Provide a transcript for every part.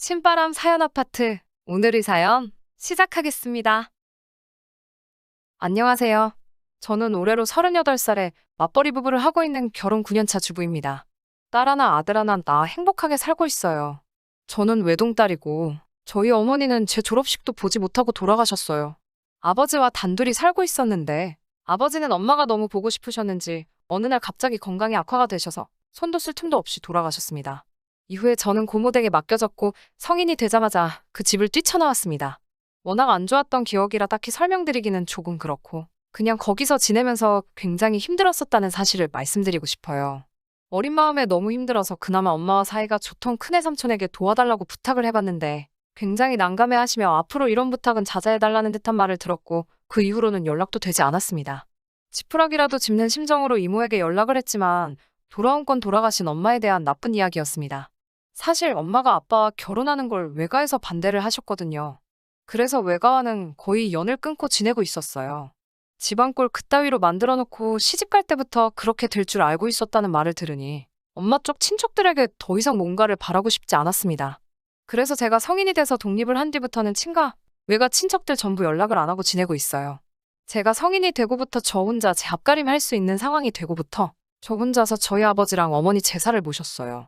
신바람 사연 아파트. 오늘의 사연 시작하겠습니다. 안녕하세요. 저는 올해로 38살에 맞벌이 부부를 하고 있는 결혼 9년차 주부입니다. 딸 하나, 아들 하나 낳아 행복하게 살고 있어요. 저는 외동딸이고 저희 어머니는 제 졸업식도 보지 못하고 돌아가셨어요. 아버지와 단둘이 살고 있었는데 아버지는 엄마가 너무 보고 싶으셨는지 어느 날 갑자기 건강이 악화가 되셔서 손도 쓸 틈도 없이 돌아가셨습니다. 이후에 저는 고모댁에 맡겨졌고 성인이 되자마자 그 집을 뛰쳐나왔습니다. 워낙 안 좋았던 기억이라 딱히 설명드리기는 조금 그렇고 그냥 거기서 지내면서 굉장히 힘들었었다는 사실을 말씀드리고 싶어요. 어린 마음에 너무 힘들어서 그나마 엄마와 사이가 좋던 큰애 삼촌에게 도와달라고 부탁을 해봤는데 굉장히 난감해하시며 앞으로 이런 부탁은 자제해달라는 듯한 말을 들었고 그 이후로는 연락도 되지 않았습니다. 지푸라기라도 짚는 심정으로 이모에게 연락을 했지만 돌아온 건 돌아가신 엄마에 대한 나쁜 이야기였습니다. 사실 엄마가 아빠와 결혼하는 걸 외가에서 반대를 하셨거든요. 그래서 외가와는 거의 연을 끊고 지내고 있었어요. 집안꼴 그따위로 만들어 놓고 시집 갈 때부터 그렇게 될 줄 알고 있었다는 말을 들으니 엄마 쪽 친척들에게 더 이상 뭔가를 바라고 싶지 않았습니다. 그래서 제가 성인이 돼서 독립을 한 뒤부터는 친가, 외가 친척들 전부 연락을 안 하고 지내고 있어요. 제가 성인이 되고부터 저 혼자 제 앞가림 할 수 있는 상황이 되고부터 저 혼자서 저희 아버지랑 어머니 제사를 모셨어요.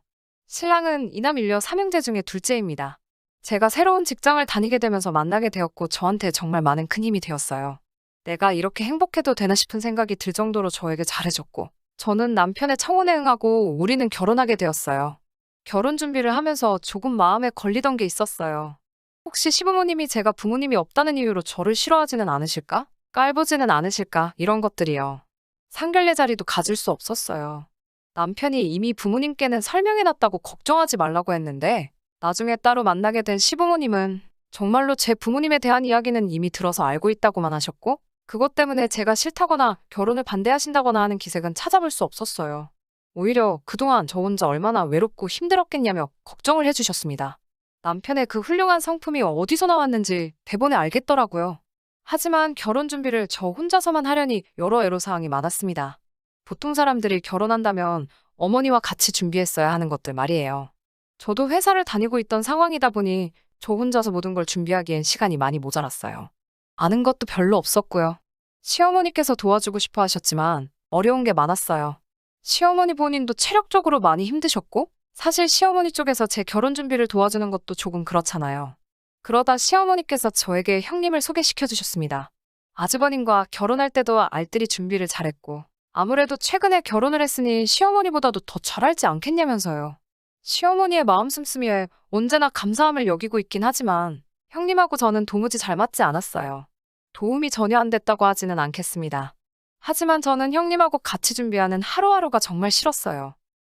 신랑은 이남 일녀 삼형제 중에 둘째입니다. 제가 새로운 직장을 다니게 되면서 만나게 되었고 저한테 정말 많은 큰 힘이 되었어요. 내가 이렇게 행복해도 되나 싶은 생각이 들 정도로 저에게 잘해줬고 저는 남편의 청혼에 응하고 우리는 결혼하게 되었어요. 결혼 준비를 하면서 조금 마음에 걸리던 게 있었어요. 혹시 시부모님이 제가 부모님이 없다는 이유로 저를 싫어하지는 않으실까? 깔보지는 않으실까? 이런 것들이요. 상견례 자리도 가질 수 없었어요. 남편이 이미 부모님께는 설명해놨다고 걱정하지 말라고 했는데 나중에 따로 만나게 된 시부모님은 정말로 제 부모님에 대한 이야기는 이미 들어서 알고 있다고만 하셨고 그것 때문에 제가 싫다거나 결혼을 반대하신다거나 하는 기색은 찾아볼 수 없었어요. 오히려 그동안 저 혼자 얼마나 외롭고 힘들었겠냐며 걱정을 해주셨습니다. 남편의 그 훌륭한 성품이 어디서 나왔는지 대본에 알겠더라고요. 하지만 결혼 준비를 저 혼자서만 하려니 여러 애로사항이 많았습니다. 보통 사람들이 결혼한다면 어머니와 같이 준비했어야 하는 것들 말이에요. 저도 회사를 다니고 있던 상황이다 보니 저 혼자서 모든 걸 준비하기엔 시간이 많이 모자랐어요. 아는 것도 별로 없었고요. 시어머니께서 도와주고 싶어 하셨지만 어려운 게 많았어요. 시어머니 본인도 체력적으로 많이 힘드셨고 사실 시어머니 쪽에서 제 결혼 준비를 도와주는 것도 조금 그렇잖아요. 그러다 시어머니께서 저에게 형님을 소개시켜 주셨습니다. 아주버님과 결혼할 때도 알뜰히 준비를 잘했고 아무래도 최근에 결혼을 했으니 시어머니보다도 더 잘 알지 않겠냐면서요. 시어머니의 마음 씀씀이에 언제나 감사함을 여기고 있긴 하지만 형님하고 저는 도무지 잘 맞지 않았어요. 도움이 전혀 안 됐다고 하지는 않겠습니다. 하지만 저는 형님하고 같이 준비하는 하루하루가 정말 싫었어요.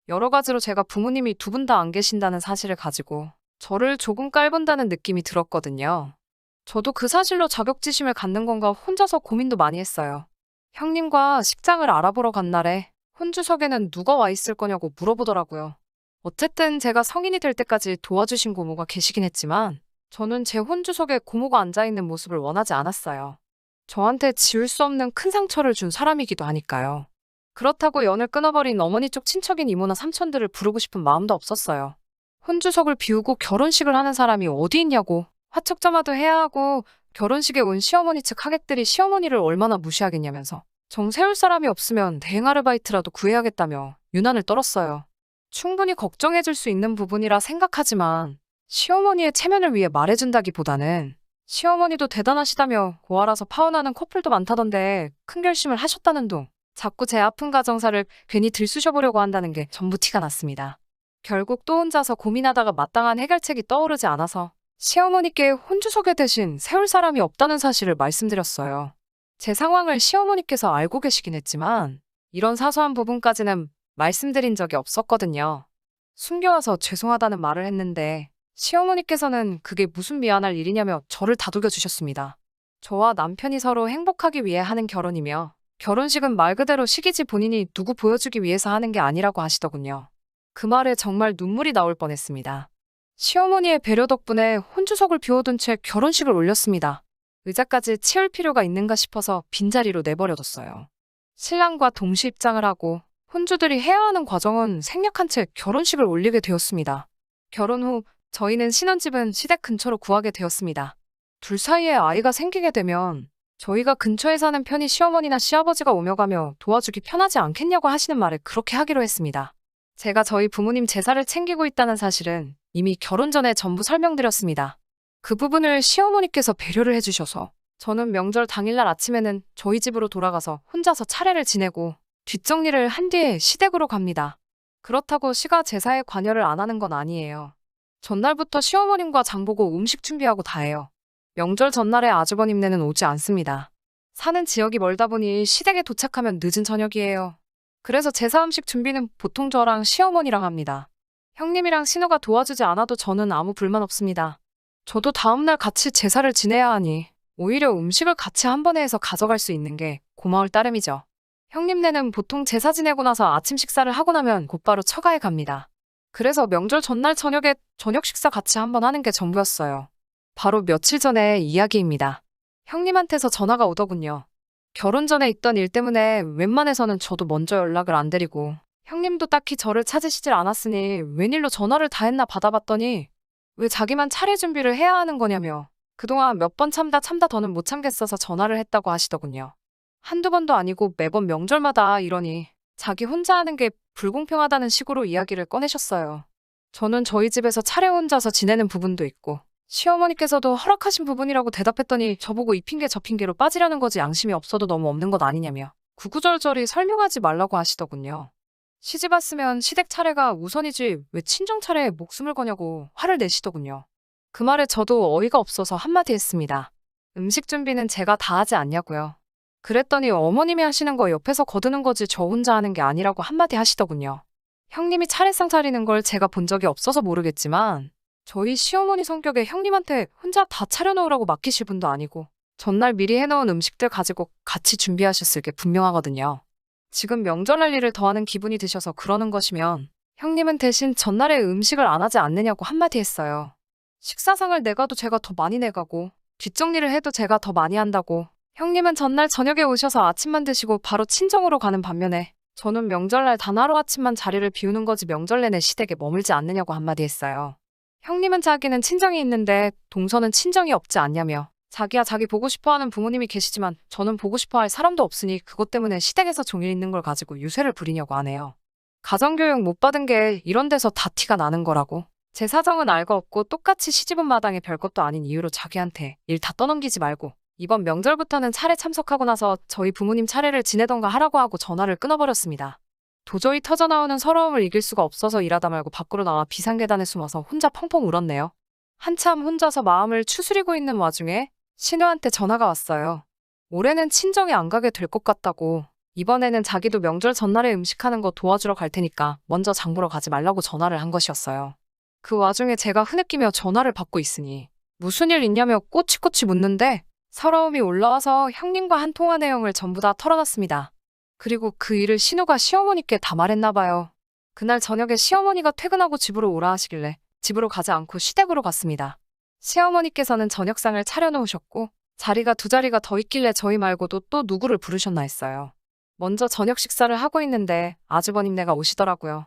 여러 가지로 제가 부모님이 두 분 다 안 계신다는 사실을 가지고 저를 조금 깔본다는 느낌이 들었거든요. 저도 그 사실로 자격지심을 갖는 건가 혼자서 고민도 많이 했어요. 형님과 식장을 알아보러 간 날에 혼주석에는 누가 와 있을 거냐고 물어보더라고요. 어쨌든 제가 성인이 될 때까지 도와주신 고모가 계시긴 했지만 저는 제 혼주석에 고모가 앉아있는 모습을 원하지 않았어요. 저한테 지울 수 없는 큰 상처를 준 사람이기도 하니까요. 그렇다고 연을 끊어버린 어머니 쪽 친척인 이모나 삼촌들을 부르고 싶은 마음도 없었어요. 혼주석을 비우고 결혼식을 하는 사람이 어디 있냐고 화촉점화도 해야 하고 결혼식에 온 시어머니 측 하객들이 시어머니를 얼마나 무시하겠냐면서 정 세울 사람이 없으면 대행 아르바이트라도 구해야겠다며 유난을 떨었어요. 충분히 걱정해줄 수 있는 부분이라 생각하지만 시어머니의 체면을 위해 말해준다기보다는 시어머니도 대단하시다며 고아라서 파혼하는 커플도 많다던데 큰 결심을 하셨다는 둥 자꾸 제 아픈 가정사를 괜히 들쑤셔보려고 한다는 게 전부 티가 났습니다. 결국 또 혼자서 고민하다가 마땅한 해결책이 떠오르지 않아서 시어머니께 혼주석에 대신 세울 사람이 없다는 사실을 말씀드렸어요. 제 상황을 시어머니께서 알고 계시긴 했지만 이런 사소한 부분까지는 말씀드린 적이 없었거든요. 숨겨와서 죄송하다는 말을 했는데 시어머니께서는 그게 무슨 미안할 일이냐며 저를 다독여 주셨습니다. 저와 남편이 서로 행복하기 위해 하는 결혼이며 결혼식은 말 그대로 식이지 본인이 누구 보여주기 위해서 하는 게 아니라고 하시더군요. 그 말에 정말 눈물이 나올 뻔했습니다. 시어머니의 배려 덕분에 혼주석을 비워둔 채 결혼식을 올렸습니다. 의자까지 치울 필요가 있는가 싶어서 빈자리로 내버려뒀어요. 신랑과 동시 입장을 하고 혼주들이 해야 하는 과정은 생략한 채 결혼식을 올리게 되었습니다. 결혼 후 저희는 신혼집은 시댁 근처로 구하게 되었습니다. 둘 사이에 아이가 생기게 되면 저희가 근처에 사는 편이 시어머니나 시아버지가 오며 가며 도와주기 편하지 않겠냐고 하시는 말에 그렇게 하기로 했습니다. 제가 저희 부모님 제사를 챙기고 있다는 사실은 이미 결혼 전에 전부 설명드렸습니다. 그 부분을 시어머니께서 배려를 해주셔서 저는 명절 당일날 아침에는 저희 집으로 돌아가서 혼자서 차례를 지내고 뒷정리를 한 뒤에 시댁으로 갑니다. 그렇다고 시가 제사에 관여를 안 하는 건 아니에요. 전날부터 시어머님과 장보고 음식 준비하고 다 해요. 명절 전날에 아주버님네는 오지 않습니다. 사는 지역이 멀다 보니 시댁에 도착하면 늦은 저녁이에요. 그래서 제사 음식 준비는 보통 저랑 시어머니랑 합니다. 형님이랑 신우가 도와주지 않아도 저는 아무 불만 없습니다. 저도 다음날 같이 제사를 지내야 하니 오히려 음식을 같이 한 번에 해서 가져갈 수 있는 게 고마울 따름이죠. 형님네는 보통 제사 지내고 나서 아침 식사를 하고 나면 곧바로 처가에 갑니다. 그래서 명절 전날 저녁에 저녁 식사 같이 한번 하는 게 전부였어요. 바로 며칠 전의 이야기입니다. 형님한테서 전화가 오더군요. 결혼 전에 있던 일 때문에 웬만해서는 저도 먼저 연락을 안 드리고 형님도 딱히 저를 찾으시질 않았으니 웬일로 전화를 다 했나 받아봤더니 왜 자기만 차례 준비를 해야 하는 거냐며 그동안 몇 번 참다 더는 못 참겠어서 전화를 했다고 하시더군요. 한두 번도 아니고 매번 명절마다 이러니 자기 혼자 하는 게 불공평하다는 식으로 이야기를 꺼내셨어요. 저는 저희 집에서 차례 혼자서 지내는 부분도 있고 시어머니께서도 허락하신 부분이라고 대답했더니 저보고 이 핑계 저 핑계로 빠지려는 거지 양심이 없어도 너무 없는 것 아니냐며 구구절절히 설명하지 말라고 하시더군요. 시집 왔으면 시댁 차례가 우선이지 왜 친정 차례에 목숨을 거냐고 화를 내시더군요. 그 말에 저도 어이가 없어서 한마디 했습니다. 음식 준비는 제가 다 하지 않냐고요. 그랬더니 어머님이 하시는 거 옆에서 거드는 거지 저 혼자 하는 게 아니라고 한마디 하시더군요. 형님이 차례상 차리는 걸 제가 본 적이 없어서 모르겠지만 저희 시어머니 성격에 형님한테 혼자 다 차려놓으라고 맡기실 분도 아니고 전날 미리 해놓은 음식들 가지고 같이 준비하셨을 게 분명하거든요. 지금 명절할 일을 더하는 기분이 드셔서 그러는 것이면 형님은 대신 전날에 음식을 안 하지 않느냐고 한마디 했어요. 식사상을 내가도 제가 더 많이 내가고 뒷정리를 해도 제가 더 많이 한다고 형님은 전날 저녁에 오셔서 아침만 드시고 바로 친정으로 가는 반면에 저는 명절날 단 하루아침만 자리를 비우는 거지 명절 내내 시댁에 머물지 않느냐고 한마디 했어요. 형님은 자기는 친정이 있는데 동서는 친정이 없지 않냐며 자기야 자기 보고 싶어하는 부모님이 계시지만 저는 보고 싶어할 사람도 없으니 그것 때문에 시댁에서 종일 있는 걸 가지고 유세를 부리냐고 하네요. 가정교육 못 받은 게 이런 데서 다 티가 나는 거라고. 제 사정은 알고 없고 똑같이 시집온 마당에 별것도 아닌 이유로 자기한테 일 다 떠넘기지 말고 이번 명절부터는 차례 참석하고 나서 저희 부모님 차례를 지내던가 하라고 하고 전화를 끊어버렸습니다. 도저히 터져나오는 서러움을 이길 수가 없어서 일하다 말고 밖으로 나와 비상계단에 숨어서 혼자 펑펑 울었네요. 한참 혼자서 마음을 추스리고 있는 와중에 신우한테 전화가 왔어요. 올해는 친정에 안 가게 될 것 같다고. 이번에는 자기도 명절 전날에 음식하는 거 도와주러 갈 테니까 먼저 장 보러 가지 말라고 전화를 한 것이었어요. 그 와중에 제가 흐느끼며 전화를 받고 있으니 무슨 일 있냐며 꼬치꼬치 묻는데 서러움이 올라와서 형님과 한 통화 내용을 전부 다 털어놨습니다. 그리고 그 일을 신우가 시어머니께 다 말했나 봐요. 그날 저녁에 시어머니가 퇴근하고 집으로 오라 하시길래 집으로 가지 않고 시댁으로 갔습니다. 시어머니께서는 저녁상을 차려놓으셨고 자리가 두 자리가 더 있길래 저희 말고도 또 누구를 부르셨나 했어요. 먼저 저녁 식사를 하고 있는데 아주버님네가 오시더라고요.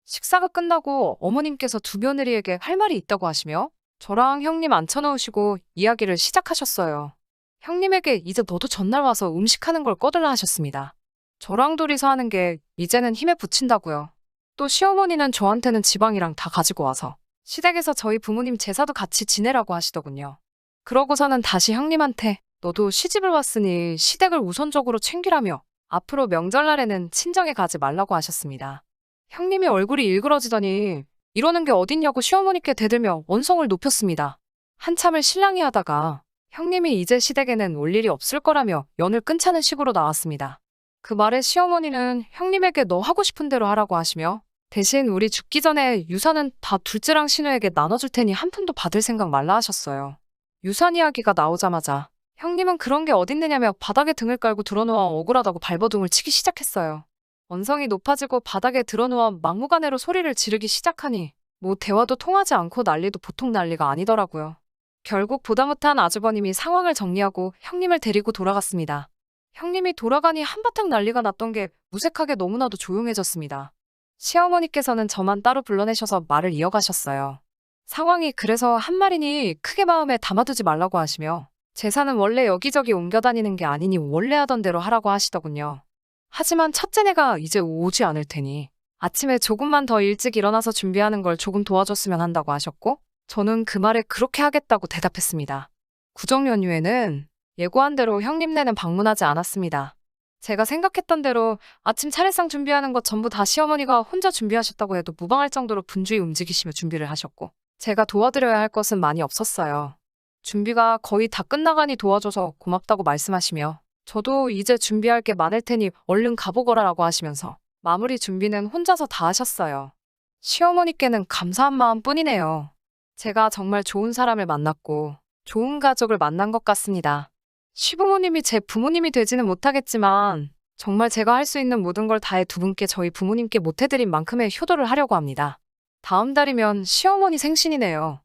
식사가 끝나고 어머님께서 두 며느리에게 할 말이 있다고 하시며 저랑 형님 앉혀놓으시고 이야기를 시작하셨어요. 형님에게 이제 너도 전날 와서 음식하는 걸 꺼달라 하셨습니다. 저랑 둘이서 하는 게 이제는 힘에 부친다고요. 또 시어머니는 저한테는 지방이랑 다 가지고 와서 시댁에서 저희 부모님 제사도 같이 지내라고 하시더군요. 그러고서는 다시 형님한테 너도 시집을 왔으니 시댁을 우선적으로 챙기라며 앞으로 명절날에는 친정에 가지 말라고 하셨습니다. 형님이 얼굴이 일그러지더니 이러는 게 어딨냐고 시어머니께 대들며 언성을 높였습니다. 한참을 실랑이 하다가 형님이 이제 시댁에는 올 일이 없을 거라며 연을 끊자는 식으로 나왔습니다. 그 말에 시어머니는 형님에게 너 하고 싶은 대로 하라고 하시며 대신 우리 죽기 전에 유산은 다 둘째랑 신우에게 나눠줄 테니 한 푼도 받을 생각 말라 하셨어요. 유산 이야기가 나오자마자 형님은 그런 게 어딨느냐며 바닥에 등을 깔고 드러누워 억울하다고 발버둥을 치기 시작했어요. 언성이 높아지고 바닥에 드러누워 막무가내로 소리를 지르기 시작하니 뭐 대화도 통하지 않고 난리도 보통 난리가 아니더라고요. 결국 보다 못한 아주버님이 상황을 정리하고 형님을 데리고 돌아갔습니다. 형님이 돌아가니 한바탕 난리가 났던 게 무색하게 너무나도 조용해졌습니다. 시어머니께서는 저만 따로 불러내셔서 말을 이어가셨어요. 상황이 그래서 한 말이니 크게 마음에 담아두지 말라고 하시며 재산은 원래 여기저기 옮겨 다니는 게 아니니 원래 하던 대로 하라고 하시더군요. 하지만 첫째네가 이제 오지 않을 테니 아침에 조금만 더 일찍 일어나서 준비하는 걸 조금 도와줬으면 한다고 하셨고 저는 그 말에 그렇게 하겠다고 대답했습니다. 구정 연휴에는 예고한 대로 형님네는 방문하지 않았습니다. 제가 생각했던 대로 아침 차례상 준비하는 것 전부 다 시어머니가 혼자 준비하셨다고 해도 무방할 정도로 분주히 움직이시며 준비를 하셨고 제가 도와드려야 할 것은 많이 없었어요. 준비가 거의 다 끝나가니 도와줘서 고맙다고 말씀하시며 저도 이제 준비할 게 많을 테니 얼른 가보거라라고 하시면서 마무리 준비는 혼자서 다 하셨어요. 시어머니께는 감사한 마음뿐이네요. 제가 정말 좋은 사람을 만났고 좋은 가족을 만난 것 같습니다. 시부모님이 제 부모님이 되지는 못하겠지만 정말 제가 할 수 있는 모든 걸 다해 두 분께 저희 부모님께 못해드린 만큼의 효도를 하려고 합니다. 다음 달이면 시어머니 생신이네요.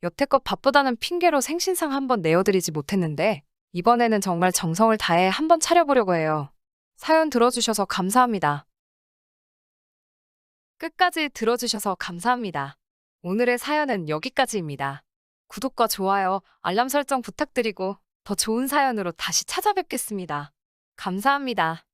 여태껏 바쁘다는 핑계로 생신상 한번 내어드리지 못했는데 이번에는 정말 정성을 다해 한번 차려보려고 해요. 사연 들어주셔서 감사합니다. 끝까지 들어주셔서 감사합니다. 오늘의 사연은 여기까지입니다. 구독과 좋아요, 알람 설정 부탁드리고 더 좋은 사연으로 다시 찾아뵙겠습니다. 감사합니다.